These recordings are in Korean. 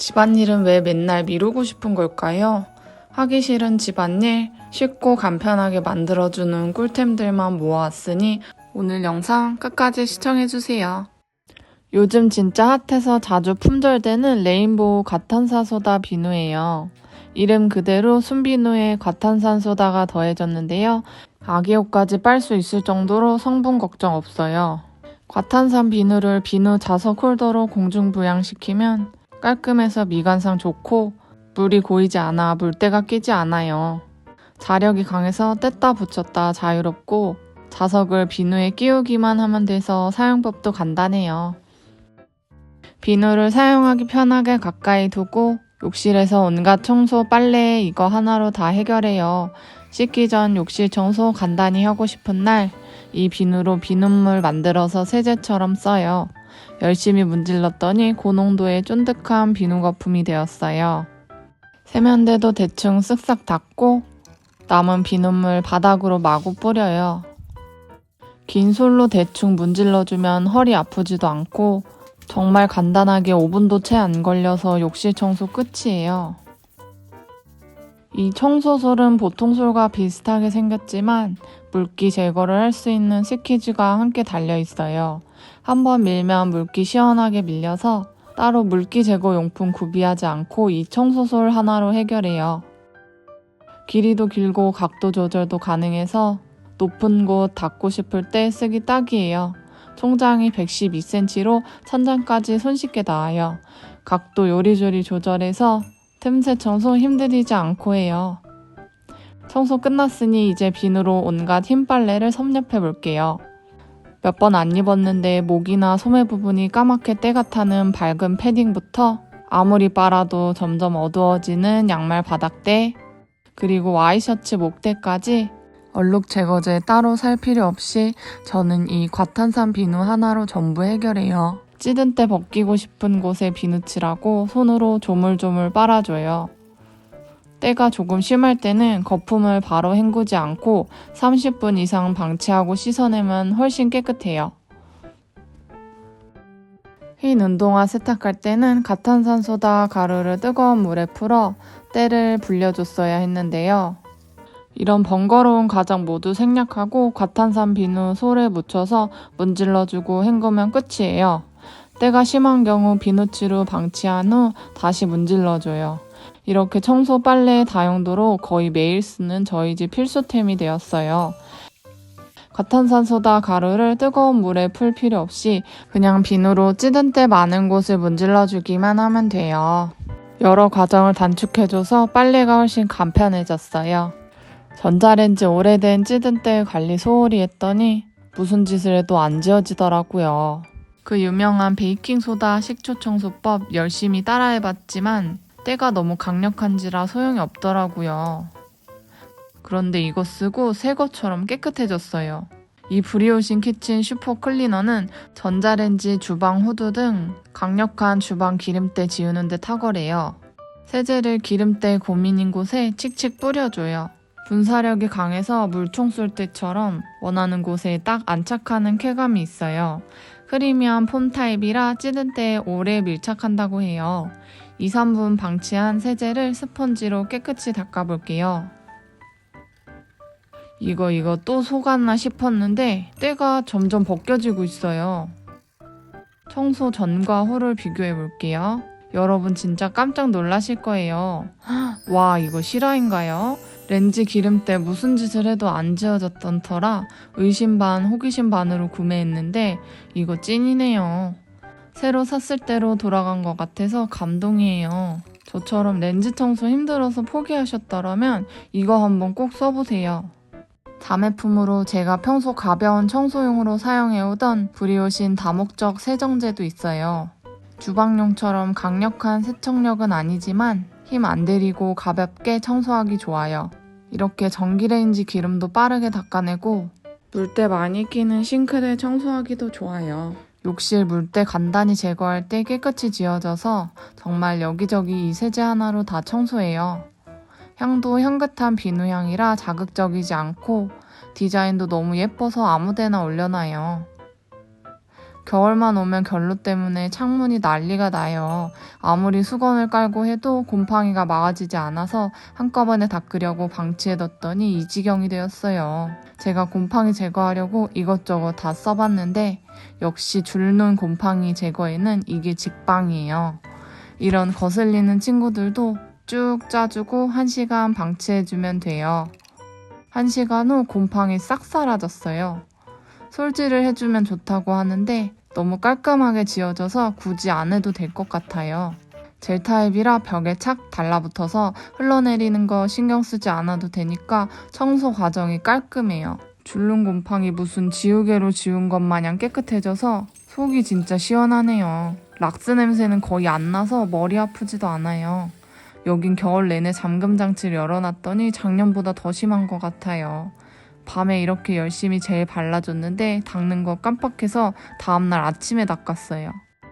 집안일은 왜 맨날 미루고 싶은 걸까요? 하기 싫은 집안일 쉽고 간편하게 만들어주는 꿀템들만 모아왔으니 오늘 영상 끝까지 시청해주세요. 요즘 진짜 핫해서 자주 품절되는 레인보우 과탄산소다 비누예요. 이름 그대로 순비누에 과탄산소다가 더해졌는데요. 아기옷까지 빨 수 있을 정도로 성분 걱정 없어요. 과탄산 비누를 비누 자석 홀더로 공중부양시키면 깔끔해서 미관상 좋고 물이 고이지 않아 물때가 끼지 않아요. 자력이 강해서 뗐다 붙였다 자유롭고 자석을 비누에 끼우기만 하면 돼서 사용법도 간단해요. 비누를 사용하기 편하게 가까이 두고 욕실에서 온갖 청소, 빨래 이거 하나로 다 해결해요. 씻기 전 욕실 청소 간단히 하고 싶은 날 이 비누로 비눗물 만들어서 세제처럼 써요. 열심히 문질렀더니 고농도의 쫀득한 비누 거품이 되었어요. 세면대도 대충 쓱싹 닦고 남은 비눗물 바닥으로 마구 뿌려요. 긴 솔로 대충 문질러주면 허리 아프지도 않고 정말 간단하게 5분도 채 안 걸려서 욕실 청소 끝이에요. 이 청소솔은 보통 솔과 비슷하게 생겼지만 물기 제거를 할 수 있는 스키즈가 함께 달려있어요. 한번 밀면 물기 시원하게 밀려서 따로 물기 제거 용품 구비하지 않고 이 청소솔 하나로 해결해요. 길이도 길고 각도 조절도 가능해서 높은 곳 닦고 싶을 때 쓰기 딱이에요. 총장이 112cm로 천장까지 손쉽게 닿아요. 각도 요리조리 조절해서 틈새 청소 힘들이지 않고 해요. 청소 끝났으니 이제 비누로 온갖 흰 빨래를 섭렵해 볼게요. 몇 번 안 입었는데 목이나 소매 부분이 까맣게 때가 타는 밝은 패딩부터 아무리 빨아도 점점 어두워지는 양말 바닥대, 그리고 와이셔츠 목대까지 얼룩 제거제 따로 살 필요 없이 저는 이 과탄산 비누 하나로 전부 해결해요. 찌든 때 벗기고 싶은 곳에 비누칠하고 손으로 조물조물 빨아줘요. 때가 조금 심할 때는 거품을 바로 헹구지 않고 30분 이상 방치하고 씻어내면 훨씬 깨끗해요. 흰 운동화 세탁할 때는 과탄산소다 가루를 뜨거운 물에 풀어 때를 불려줬어야 했는데요. 이런 번거로운 과정 모두 생략하고 과탄산 비누 솔에 묻혀서 문질러주고 헹구면 끝이에요. 때가 심한 경우 비누칠로 방치한 후 다시 문질러줘요. 이렇게 청소 빨래 다용도로 거의 매일 쓰는 저희 집 필수템이 되었어요. 과탄산소다 가루를 뜨거운 물에 풀 필요 없이 그냥 비누로 찌든 때 많은 곳을 문질러주기만 하면 돼요. 여러 과정을 단축해줘서 빨래가 훨씬 간편해졌어요. 전자레인지 오래된 찌든 때 관리 소홀히 했더니 무슨 짓을 해도 안 지워지더라고요. 그 유명한 베이킹소다 식초 청소법 열심히 따라해봤지만 때가 너무 강력한지라 소용이 없더라고요. 그런데 이거 쓰고 새 것처럼 깨끗해졌어요. 이 브리오신 키친 슈퍼 클리너는 전자레인지, 주방 후드 등 강력한 주방 기름때 지우는 데 탁월해요. 세제를 기름때 고민인 곳에 칙칙 뿌려줘요. 분사력이 강해서 물총 쏠 때처럼 원하는 곳에 딱 안착하는 쾌감이 있어요. 크리미한 폼 타입이라 찌든 때에 오래 밀착한다고 해요. 2, 3분 방치한 세제를 스펀지로 깨끗이 닦아볼게요. 이거 또 속았나 싶었는데 때가 점점 벗겨지고 있어요. 청소 전과 후를 비교해볼게요. 여러분 진짜 깜짝 놀라실 거예요. 와, 이거 실화인가요? 렌즈 기름때 무슨 짓을 해도 안 지워졌던 터라 의심 반 호기심 반으로 구매했는데 이거 찐이네요. 새로 샀을 때로 돌아간 것 같아서 감동이에요. 저처럼 렌즈 청소 힘들어서 포기하셨더라면 이거 한번 꼭 써보세요. 자매품으로 제가 평소 가벼운 청소용으로 사용해오던 브리오신 다목적 세정제도 있어요. 주방용처럼 강력한 세척력은 아니지만 힘 안 들이고 가볍게 청소하기 좋아요. 이렇게 전기레인지 기름도 빠르게 닦아내고 물때 많이 끼는 싱크대 청소하기도 좋아요. 욕실 물때 간단히 제거할 때 깨끗이 지워져서 정말 여기저기 이 세제 하나로 다 청소해요. 향도 향긋한 비누향이라 자극적이지 않고 디자인도 너무 예뻐서 아무데나 올려놔요. 겨울만 오면 결로 때문에 창문이 난리가 나요. 아무리 수건을 깔고 해도 곰팡이가 막아지지 않아서 한꺼번에 닦으려고 방치해뒀더니 이 지경이 되었어요. 제가 곰팡이 제거하려고 이것저것 다 써봤는데 역시 줄눈 곰팡이 제거에는 이게 직방이에요. 이런 거슬리는 친구들도 쭉 짜주고 1시간 방치해주면 돼요. 1시간 후 곰팡이 싹 사라졌어요. 솔질을 해주면 좋다고 하는데 너무 깔끔하게 지워져서 굳이 안 해도 될 것 같아요. 젤 타입이라 벽에 착 달라붙어서 흘러내리는 거 신경 쓰지 않아도 되니까 청소 과정이 깔끔해요. 줄눈 곰팡이 무슨 지우개로 지운 것 마냥 깨끗해져서 속이 진짜 시원하네요. 락스 냄새는 거의 안 나서 머리 아프지도 않아요. 여긴 겨울 내내 잠금 장치를 열어놨더니 작년보다 더 심한 것 같아요. 밤에 이렇게 열심히 젤 발라줬는데 닦는 거 깜빡해서 다음날 아침에 닦았어요.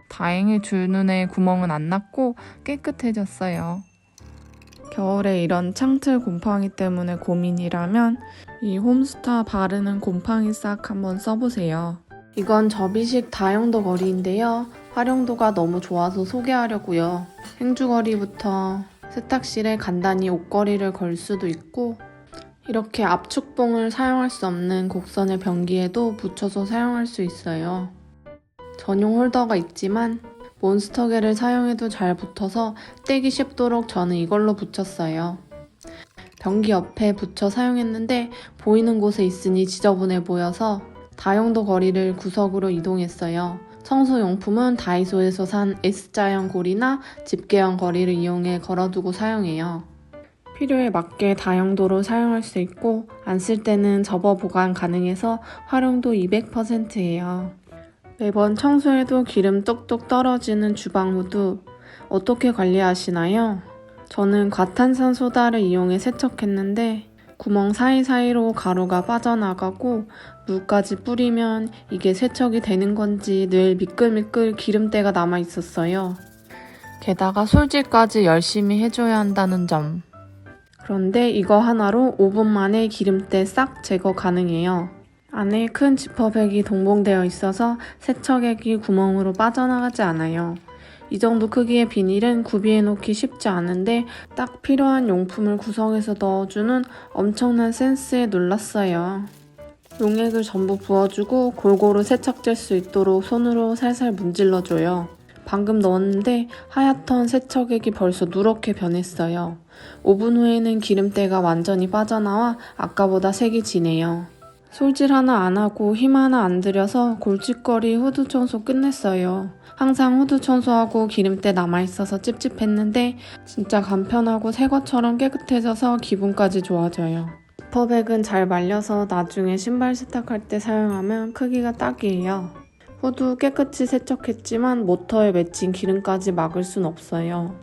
다행히 줄눈에 구멍은 안 났고 깨끗해졌어요. 겨울에 이런 창틀 곰팡이 때문에 고민이라면 이 홈스타 바르는 곰팡이 싹 한번 써보세요. 이건 접이식 다용도 거리인데요. 활용도가 너무 좋아서 소개하려고요. 행주거리부터 세탁실에 간단히 옷걸이를 걸 수도 있고 이렇게 압축봉을 사용할 수 없는 곡선의 변기에도 붙여서 사용할 수 있어요. 전용 홀더가 있지만 몬스터계를 사용해도 잘 붙어서 떼기 쉽도록 저는 이걸로 붙였어요. 변기 옆에 붙여 사용했는데 보이는 곳에 있으니 지저분해 보여서 다용도 거리를 구석으로 이동했어요. 청소용품은 다이소에서 산 S자형 고리나 집게형 거리를 이용해 걸어두고 사용해요. 필요에 맞게 다용도로 사용할 수 있고 안 쓸 때는 접어 보관 가능해서 활용도 200%예요. 매번 청소해도 기름 뚝뚝 떨어지는 주방 후드 어떻게 관리하시나요? 저는 과탄산소다를 이용해 세척했는데 구멍 사이사이로 가루가 빠져나가고 물까지 뿌리면 이게 세척이 되는 건지 늘 미끌미끌 기름때가 남아 있었어요. 게다가 솔질까지 열심히 해줘야 한다는 점. 그런데 이거 하나로 5분 만에 기름때 싹 제거 가능해요. 안에 큰 지퍼백이 동봉되어 있어서 세척액이 구멍으로 빠져나가지 않아요. 이 정도 크기의 비닐은 구비해놓기 쉽지 않은데 딱 필요한 용품을 구성해서 넣어주는 엄청난 센스에 놀랐어요. 용액을 전부 부어주고 골고루 세척될 수 있도록 손으로 살살 문질러줘요. 방금 넣었는데 하얗던 세척액이 벌써 누렇게 변했어요. 5분 후에는 기름때가 완전히 빠져나와 아까보다 색이 진해요. 솔질 하나 안 하고 힘 하나 안 들여서 골칫거리 후드 청소 끝냈어요. 항상 후드 청소하고 기름때 남아있어서 찝찝했는데 진짜 간편하고 새 것처럼 깨끗해져서 기분까지 좋아져요. 지퍼백은 잘 말려서 나중에 신발 세탁할 때 사용하면 크기가 딱이에요. 후드 깨끗이 세척했지만 모터에 맺힌 기름까지 막을 순 없어요.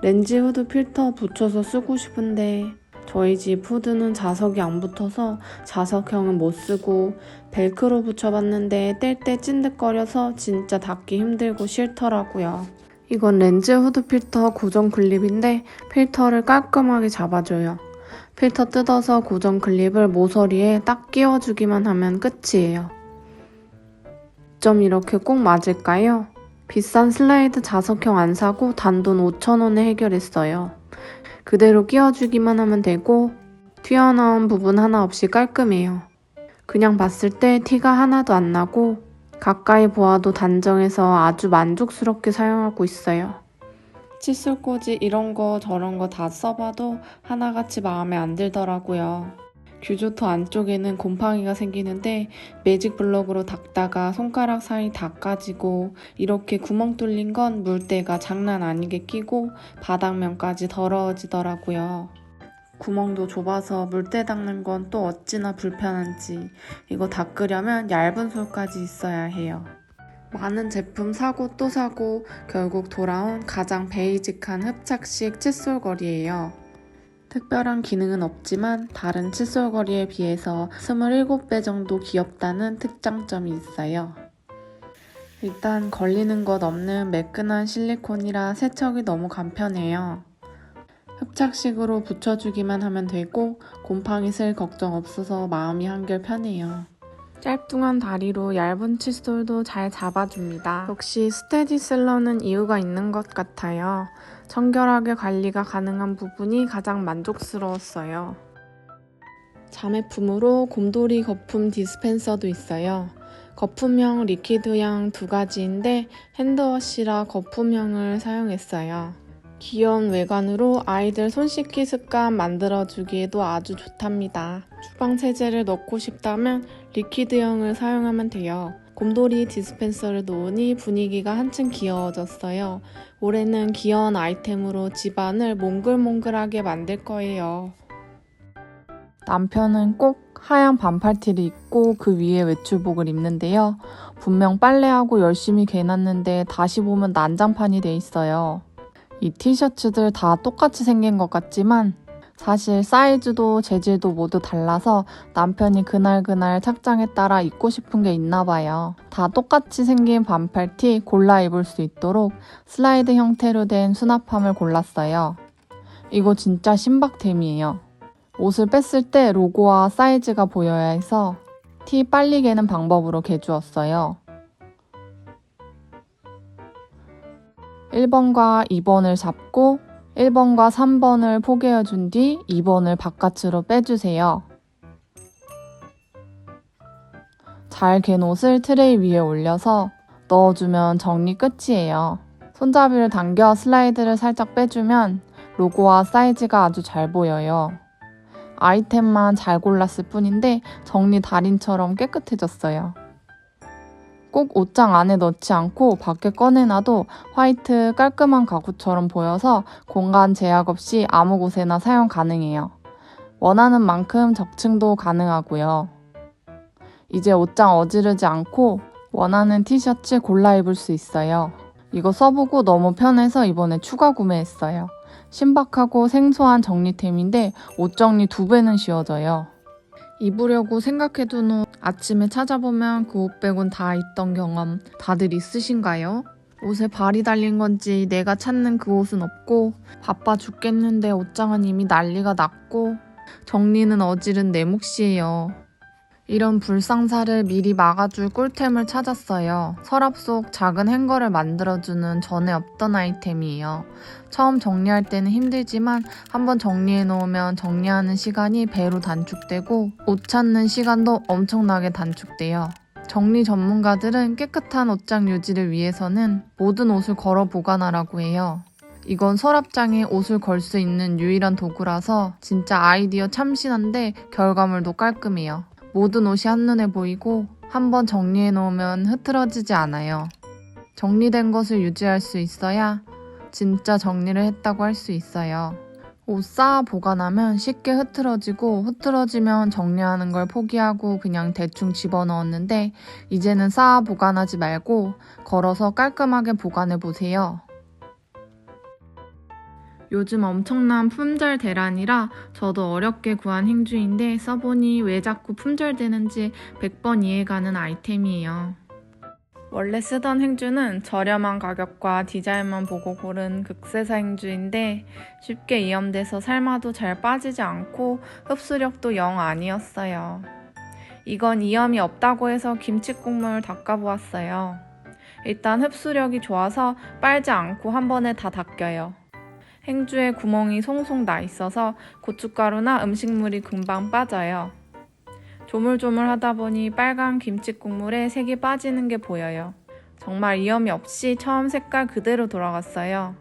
렌즈 후드 필터 붙여서 쓰고 싶은데 저희 집 후드는 자석이 안 붙어서 자석형은 못 쓰고 벨크로 붙여봤는데 뗄 때 찐득거려서 진짜 닫기 힘들고 싫더라고요. 이건 렌즈 후드 필터 고정 클립인데 필터를 깔끔하게 잡아줘요. 필터 뜯어서 고정 클립을 모서리에 딱 끼워주기만 하면 끝이에요. 점 이렇게 꼭 맞을까요? 비싼 슬라이드 자석형 안 사고 단돈 5,000원에 해결했어요. 그대로 끼워주기만 하면 되고 튀어나온 부분 하나 없이 깔끔해요. 그냥 봤을 때 티가 하나도 안 나고 가까이 보아도 단정해서 아주 만족스럽게 사용하고 있어요. 칫솔꽂이 이런 거 저런 거 다 써봐도 하나같이 마음에 안 들더라고요. 규조토 안쪽에는 곰팡이가 생기는데 매직 블럭으로 닦다가 손가락 사이 다 까지고 이렇게 구멍 뚫린 건 물때가 장난 아니게 끼고 바닥면까지 더러워지더라고요. 구멍도 좁아서 물때 닦는 건 또 어찌나 불편한지 이거 닦으려면 얇은 솔까지 있어야 해요. 많은 제품 사고 또 사고 결국 돌아온 가장 베이직한 흡착식 칫솔거리예요. 특별한 기능은 없지만 다른 칫솔거리에 비해서 27배 정도 귀엽다는 특장점이 있어요. 일단 걸리는 것 없는 매끈한 실리콘이라 세척이 너무 간편해요. 흡착식으로 붙여주기만 하면 되고 곰팡이 쓸 걱정 없어서 마음이 한결 편해요. 짧뚱한 다리로 얇은 칫솔도 잘 잡아줍니다. 역시 스테디셀러는 이유가 있는 것 같아요. 청결하게 관리가 가능한 부분이 가장 만족스러웠어요. 자매품으로 곰돌이 거품 디스펜서도 있어요. 거품형, 리퀴드형 두 가지인데 핸드워시라 거품형을 사용했어요. 귀여운 외관으로 아이들 손 씻기 습관 만들어주기에도 아주 좋답니다. 주방 세제를 넣고 싶다면 리퀴드형을 사용하면 돼요. 곰돌이 디스펜서를 놓으니 분위기가 한층 귀여워졌어요. 올해는 귀여운 아이템으로 집안을 몽글몽글하게 만들 거예요. 남편은 꼭 하얀 반팔티를 입고 그 위에 외출복을 입는데요. 분명 빨래하고 열심히 개놨는데 다시 보면 난장판이 돼 있어요. 이 티셔츠들 다 똑같이 생긴 것 같지만 사실 사이즈도 재질도 모두 달라서 남편이 그날 착장에 따라 입고 싶은 게 있나 봐요. 다 똑같이 생긴 반팔티 골라 입을 수 있도록 슬라이드 형태로 된 수납함을 골랐어요. 이거 진짜 신박템이에요. 옷을 뺐을 때 로고와 사이즈가 보여야 해서 티 빨리 개는 방법으로 개주었어요. 1번과 2번을 잡고 1번과 3번을 포개어준 뒤 2번을 바깥으로 빼주세요. 잘 갠 옷을 트레이 위에 올려서 넣어주면 정리 끝이에요. 손잡이를 당겨 슬라이드를 살짝 빼주면 로고와 사이즈가 아주 잘 보여요. 아이템만 잘 골랐을 뿐인데 정리 달인처럼 깨끗해졌어요. 꼭 옷장 안에 넣지 않고 밖에 꺼내놔도 화이트 깔끔한 가구처럼 보여서 공간 제약 없이 아무 곳에나 사용 가능해요. 원하는 만큼 적층도 가능하고요. 이제 옷장 어지르지 않고 원하는 티셔츠 골라 입을 수 있어요. 이거 써보고 너무 편해서 이번에 추가 구매했어요. 신박하고 생소한 정리템인데 옷 정리 2배는 쉬워져요. 입으려고 생각해둔 옷 아침에 찾아보면 그 옷 빼곤 다 입던 경험 다들 있으신가요? 옷에 발이 달린 건지 내가 찾는 그 옷은 없고 바빠 죽겠는데 옷장은 이미 난리가 났고 정리는 어지른 내 몫이에요. 이런 불상사를 미리 막아줄 꿀템을 찾았어요. 서랍 속 작은 행거를 만들어주는 전에 없던 아이템이에요. 처음 정리할 때는 힘들지만 한번 정리해 놓으면 정리하는 시간이 배로 단축되고 옷 찾는 시간도 엄청나게 단축돼요. 정리 전문가들은 깨끗한 옷장 유지를 위해서는 모든 옷을 걸어 보관하라고 해요. 이건 서랍장에 옷을 걸 수 있는 유일한 도구라서 진짜 아이디어 참신한데 결과물도 깔끔해요. 모든 옷이 한눈에 보이고 한번 정리해 놓으면 흐트러지지 않아요. 정리된 것을 유지할 수 있어야 진짜 정리를 했다고 할 수 있어요. 옷 쌓아 보관하면 쉽게 흐트러지고 흐트러지면 정리하는 걸 포기하고 그냥 대충 집어넣었는데 이제는 쌓아 보관하지 말고 걸어서 깔끔하게 보관해 보세요. 요즘 엄청난 품절 대란이라 저도 어렵게 구한 행주인데 써보니 왜 자꾸 품절되는지 100번 이해가는 아이템이에요. 원래 쓰던 행주는 저렴한 가격과 디자인만 보고 고른 극세사 행주인데 쉽게 이염돼서 삶아도 잘 빠지지 않고 흡수력도 영 아니었어요. 이건 이염이 없다고 해서 김치국물 닦아보았어요. 일단 흡수력이 좋아서 빨지 않고 한 번에 다 닦여요. 행주에 구멍이 송송 나 있어서 고춧가루나 음식물이 금방 빠져요. 조물조물 하다 보니 빨간 김치국물에 색이 빠지는 게 보여요. 정말 이염이 없이 처음 색깔 그대로 돌아갔어요.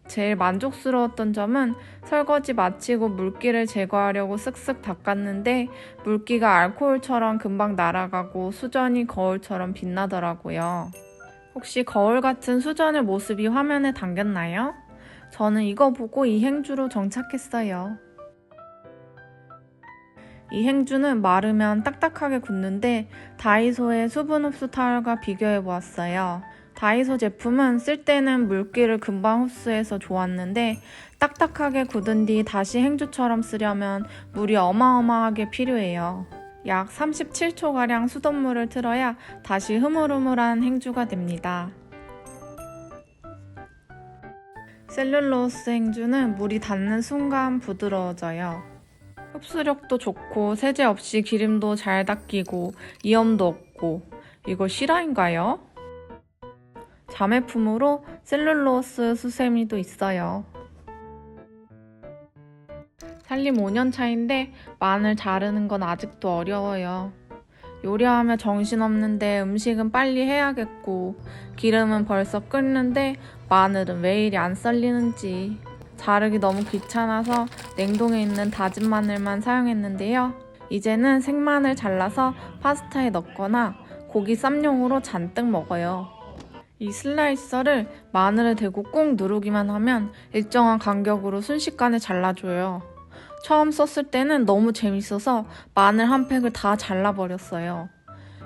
제일 만족스러웠던 점은 설거지 마치고 물기를 제거하려고 쓱쓱 닦았는데 물기가 알코올처럼 금방 날아가고 수전이 거울처럼 빛나더라고요. 혹시 거울 같은 수전의 모습이 화면에 담겼나요? 저는 이거 보고 이 행주로 정착했어요. 이 행주는 마르면 딱딱하게 굳는데 다이소의 수분 흡수 타월과 비교해보았어요. 다이소 제품은 쓸 때는 물기를 금방 흡수해서 좋았는데 딱딱하게 굳은 뒤 다시 행주처럼 쓰려면 물이 어마어마하게 필요해요. 약 37초가량 수돗물을 틀어야 다시 흐물흐물한 행주가 됩니다. 셀룰로스 행주는 물이 닿는 순간 부드러워져요. 흡수력도 좋고 세제 없이 기름도 잘 닦이고 이염도 없고 이거 실화인가요? 자매품으로 셀룰로스 수세미도 있어요. 살림 5년 차인데 마늘 자르는 건 아직도 어려워요. 요리하며 정신없는데 음식은 빨리 해야겠고 기름은 벌써 끓는데 마늘은 왜 이리 안 썰리는지 자르기 너무 귀찮아서 냉동에 있는 다진 마늘만 사용했는데요. 이제는 생마늘 잘라서 파스타에 넣거나 고기 쌈용으로 잔뜩 먹어요. 이 슬라이서를 마늘을 대고 꾹 누르기만 하면 일정한 간격으로 순식간에 잘라줘요. 처음 썼을 때는 너무 재밌어서 마늘 한 팩을 다 잘라버렸어요.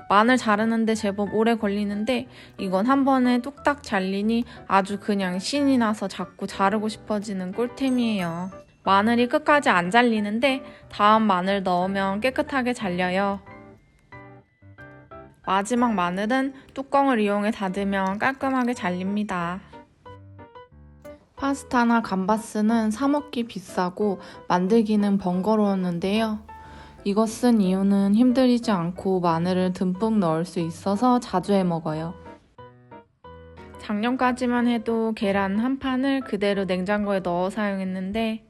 마늘 자르는데 제법 오래 걸리는데 이건 한 번에 뚝딱 잘리니 아주 그냥 신이 나서 자꾸 자르고 싶어지는 꿀템이에요. 마늘이 끝까지 안 잘리는데 다음 마늘 넣으면 깨끗하게 잘려요. 마지막 마늘은 뚜껑을 이용해 닫으면 깔끔하게 잘립니다. 파스타나 감바스는 사 먹기 비싸고 만들기는 번거로웠는데요. 이거 쓴 이유는 힘들이지 않고 마늘을 듬뿍 넣을 수 있어서 자주 해 먹어요. 작년까지만 해도 계란 한 판을 그대로 냉장고에 넣어 사용했는데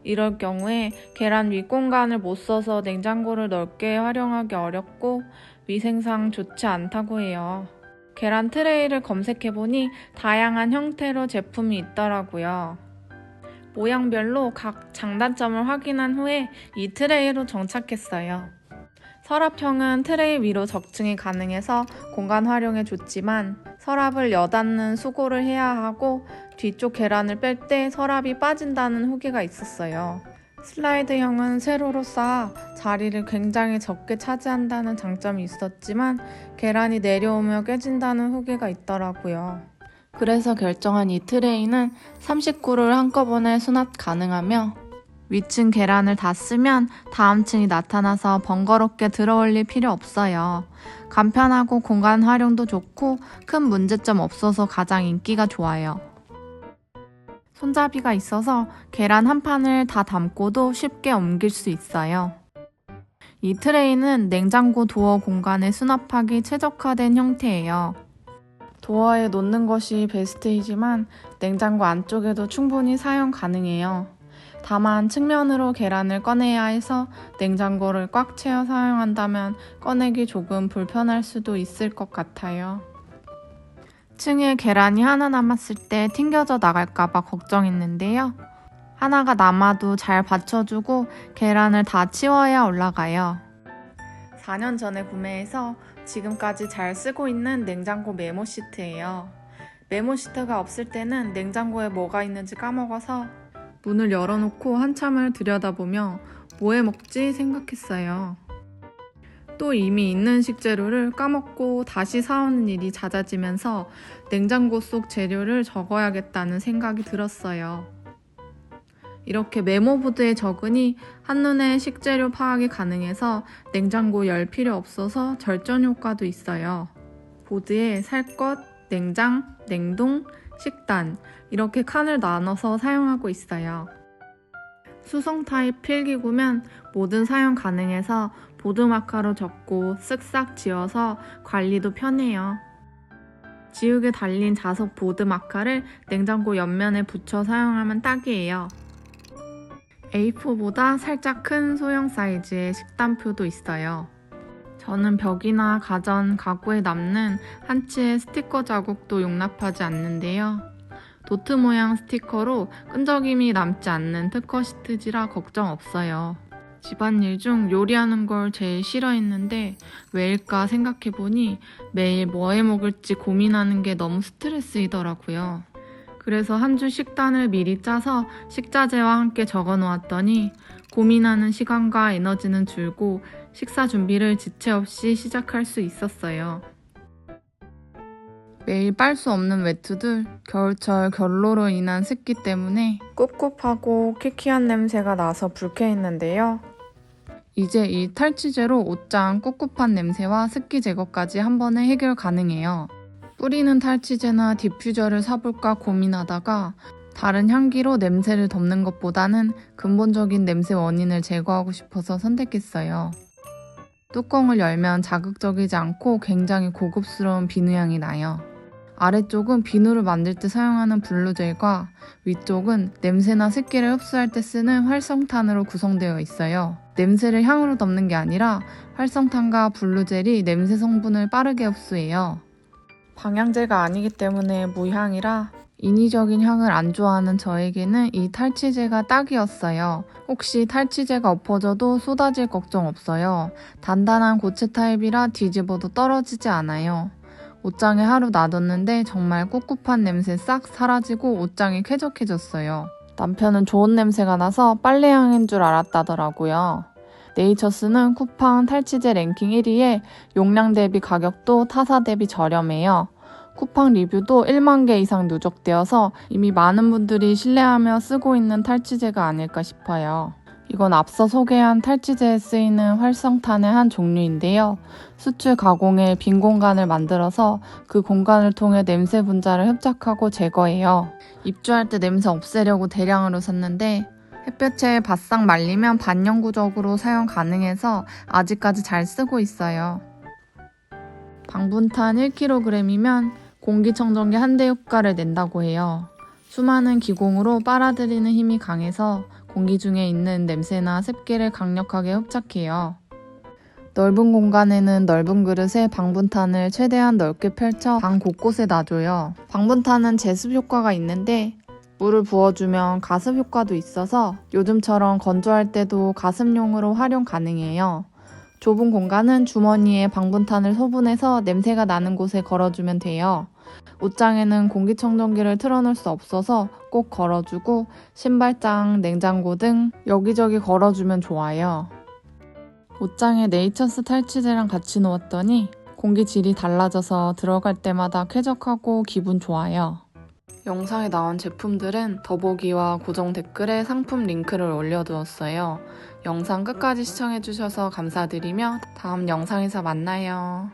이럴 경우에 계란 윗공간을 못 써서 냉장고를 넓게 활용하기 어렵고 위생상 좋지 않다고 해요. 계란 트레이를 검색해보니 다양한 형태로 제품이 있더라고요. 모양별로 각 장단점을 확인한 후에 이 트레이로 정착했어요. 서랍형은 트레이 위로 적층이 가능해서 공간 활용에 좋지만 서랍을 여닫는 수고를 해야 하고 뒤쪽 계란을 뺄 때 서랍이 빠진다는 후기가 있었어요. 슬라이드형은 세로로 쌓아 자리를 굉장히 적게 차지한다는 장점이 있었지만 계란이 내려오며 깨진다는 후기가 있더라고요. 그래서 결정한 이 트레이는 39를 한꺼번에 수납 가능하며 위층 계란을 다 쓰면 다음 층이 나타나서 번거롭게 들어올릴 필요 없어요. 간편하고 공간 활용도 좋고 큰 문제점 없어서 가장 인기가 좋아요. 손잡이가 있어서 계란 한 판을 다 담고도 쉽게 옮길 수 있어요. 이 트레이는 냉장고 도어 공간에 수납하기 최적화된 형태예요. 도어에 놓는 것이 베스트이지만 냉장고 안쪽에도 충분히 사용 가능해요. 다만 측면으로 계란을 꺼내야 해서 냉장고를 꽉 채워 사용한다면 꺼내기 조금 불편할 수도 있을 것 같아요. 층에 계란이 하나 남았을 때 튕겨져 나갈까봐 걱정했는데요. 하나가 남아도 잘 받쳐주고 계란을 다 치워야 올라가요. 4년 전에 구매해서 지금까지 잘 쓰고 있는 냉장고 메모 시트예요. 메모 시트가 없을 때는 냉장고에 뭐가 있는지 까먹어서 문을 열어놓고 한참을 들여다보며 뭐 해먹지 생각했어요. 또 이미 있는 식재료를 까먹고 다시 사오는 일이 잦아지면서 냉장고 속 재료를 적어야겠다는 생각이 들었어요. 이렇게 메모보드에 적으니 한눈에 식재료 파악이 가능해서 냉장고 열 필요 없어서 절전 효과도 있어요. 보드에 살 것, 냉장, 냉동, 식단 이렇게 칸을 나눠서 사용하고 있어요. 수성 타입 필기구면 뭐든 사용 가능해서 보드 마카로 적고 쓱싹 지워서 관리도 편해요. 지우개 달린 자석 보드 마카를 냉장고 옆면에 붙여 사용하면 딱이에요. A4보다 살짝 큰 소형 사이즈의 식단표도 있어요. 저는 벽이나 가전, 가구에 남는 한치의 스티커 자국도 용납하지 않는데요. 도트 모양 스티커로 끈적임이 남지 않는 특허 시트지라 걱정 없어요. 집안일 중 요리하는 걸 제일 싫어했는데 왜일까 생각해보니 매일 뭐 해 먹을지 고민하는 게 너무 스트레스이더라고요. 그래서 한 주 식단을 미리 짜서 식자재와 함께 적어 놓았더니 고민하는 시간과 에너지는 줄고 식사 준비를 지체 없이 시작할 수 있었어요. 매일 빨 수 없는 외투들, 겨울철 결로로 인한 습기 때문에 꿉꿉하고 키키한 냄새가 나서 불쾌했는데요. 이제 이 탈취제로 옷장 꿉꿉한 냄새와 습기 제거까지 한 번에 해결 가능해요. 뿌리는 탈취제나 디퓨저를 사볼까 고민하다가 다른 향기로 냄새를 덮는 것보다는 근본적인 냄새 원인을 제거하고 싶어서 선택했어요. 뚜껑을 열면 자극적이지 않고 굉장히 고급스러운 비누향이 나요. 아래쪽은 비누를 만들 때 사용하는 블루젤과 위쪽은 냄새나 습기를 흡수할 때 쓰는 활성탄으로 구성되어 있어요. 냄새를 향으로 덮는 게 아니라 활성탄과 블루젤이 냄새 성분을 빠르게 흡수해요. 방향제가 아니기 때문에 무향이라 인위적인 향을 안 좋아하는 저에게는 이 탈취제가 딱이었어요. 혹시 탈취제가 엎어져도 쏟아질 걱정 없어요. 단단한 고체 타입이라 뒤집어도 떨어지지 않아요. 옷장에 하루 놔뒀는데 정말 꿉꿉한 냄새 싹 사라지고 옷장이 쾌적해졌어요. 남편은 좋은 냄새가 나서 빨래향인 줄 알았다더라고요. 네이처스는 쿠팡 탈취제 랭킹 1위에 용량 대비 가격도 타사 대비 저렴해요. 쿠팡 리뷰도 1만 개 이상 누적되어서 이미 많은 분들이 신뢰하며 쓰고 있는 탈취제가 아닐까 싶어요. 이건 앞서 소개한 탈취제에 쓰이는 활성탄의 한 종류인데요. 수출 가공에 빈 공간을 만들어서 그 공간을 통해 냄새 분자를 흡착하고 제거해요. 입주할 때 냄새 없애려고 대량으로 샀는데 햇볕에 바싹 말리면 반영구적으로 사용 가능해서 아직까지 잘 쓰고 있어요. 방분탄 1kg이면 공기청정기 한 대 효과를 낸다고 해요. 수많은 기공으로 빨아들이는 힘이 강해서 공기 중에 있는 냄새나 습기를 강력하게 흡착해요. 넓은 공간에는 넓은 그릇에 방분탄을 최대한 넓게 펼쳐 방 곳곳에 놔줘요. 방분탄은 제습 효과가 있는데 물을 부어주면 가습 효과도 있어서 요즘처럼 건조할 때도 가습용으로 활용 가능해요. 좁은 공간은 주머니에 방분탄을 소분해서 냄새가 나는 곳에 걸어주면 돼요. 옷장에는 공기청정기를 틀어놓을 수 없어서 꼭 걸어주고 신발장, 냉장고 등 여기저기 걸어주면 좋아요. 옷장에 네이처스 탈취제랑 같이 놓았더니 공기 질이 달라져서 들어갈 때마다 쾌적하고 기분 좋아요. 영상에 나온 제품들은 더보기와 고정 댓글에 상품 링크를 올려두었어요. 영상 끝까지 시청해주셔서 감사드리며 다음 영상에서 만나요.